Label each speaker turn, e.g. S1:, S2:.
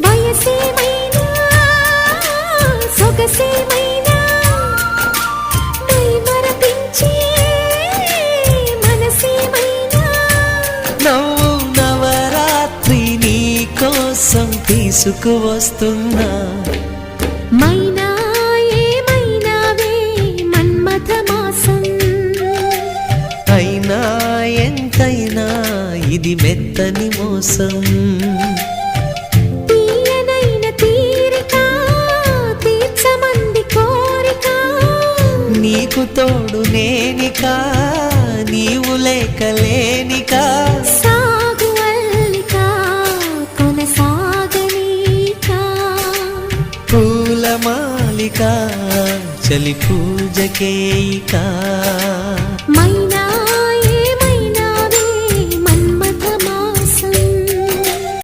S1: వయసేమైనా సొగసేమైనా మరపించే మనసేమైనా
S2: నవ్వు నవరాత్రి నీ కోసం తీసుకువస్తున్నా
S1: మైనా ఏమైనావే మన్మథ మాసం
S2: అయినా ఎంతైనా ఇది మెత్తని మోసం
S1: తీయనైన తీరిక తీర్చమంది కోరిక
S2: నీకు తోడు నేనిక నీవు లేకలేనిక
S1: సాగు అల్లిక కొనసాగనీక
S2: పూల మాలిక చలి పూజకేయిక